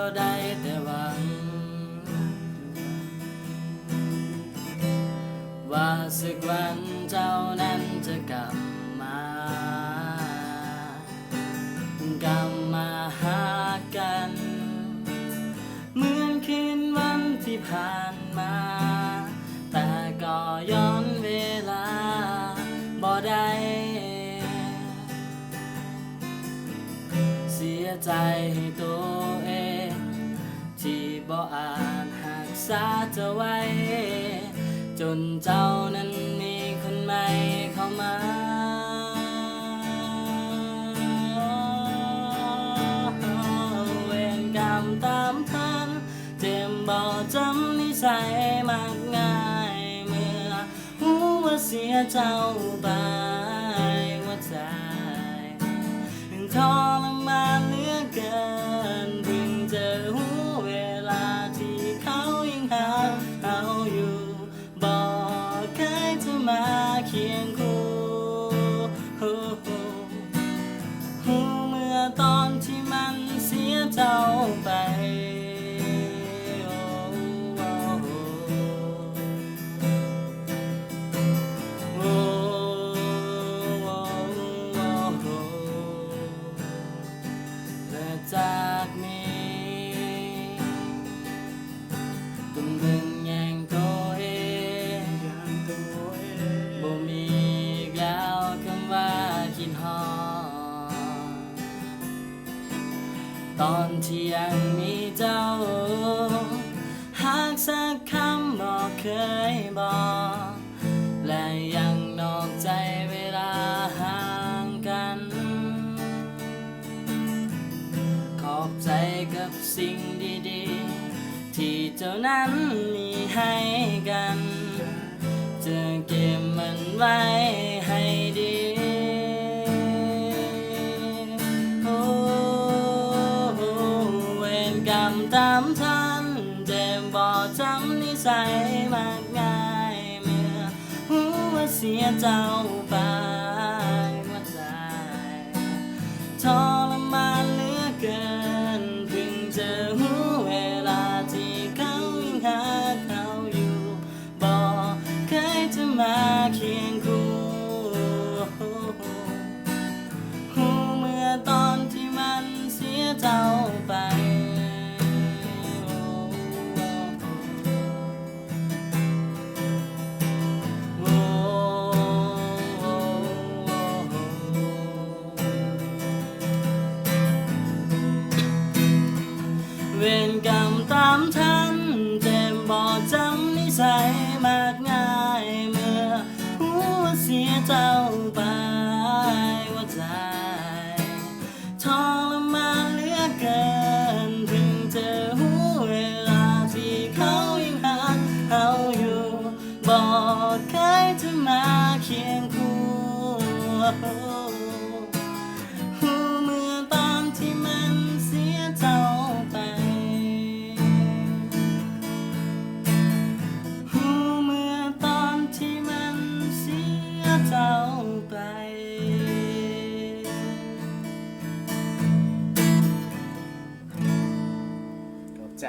ยวได้แต่หวังว่าสักวันเจ้านั้นจะกลับมหากันเหมือนคืนวันที่ผ่านมาแต่ก็ย้อนเวลาบ่ได้เสียใจให้ตัวเองที่บ่อาจหักษาเธอไว้จนเจ้านั้นมีคนใหม่เข้ามาเวรกรรมตามทันเจ็บบ่จำนิสัยมากง่ายเมื่อรู้ว่าเสียเจ้าไปว่าใจทรมานเหลือเกินเพิ่งเจอหูเวลาที่เขายังหาเอาอยู่บอกเคยจะมาเคียงคู่เมื่อตอนที่มันเสียเจ้าไปจากนี้ต้องเบิ่งแย่งตัวเองบ่มีอีกแล้วคำว่าคิดฮอดตอนที่ยังมีเจ้าหากสักคำบอกเคยบอกและยังนอกใจเวลาห่างกันขอบใจกับสิ่งดีๆที่เจ้านั้นมีให้กันจะเก็บมันไว้ให้ดีเวรกรรมตามทันเจ็บบ่จำนิสัยมากง่ายเมื่อรู้ว่าเสียเจ้าไปว่าใจทรมานเหลือเกินเพิ่งเจอหูเวลาที่เขายังหาเขาอยู่บอกเคยจะมาเคียงคู่เมื่อตอนที่มันเสียเจ้าไปเวรกรรมตามทันเจ็บบ่จำนิสัยมากง่ายเมื่อรู้ว่าเสียเจ้าไปว่าใจทรมานเหลือเกินเพิ่งเจอหูเวลาที่เขายังหาเขาอยู่บอกเคยจะมาเคียงคู่เมื่อตอนที่มันเสียเจ้าไปเมื่อตอนที่มันเสียเจ้าไปขอบใจ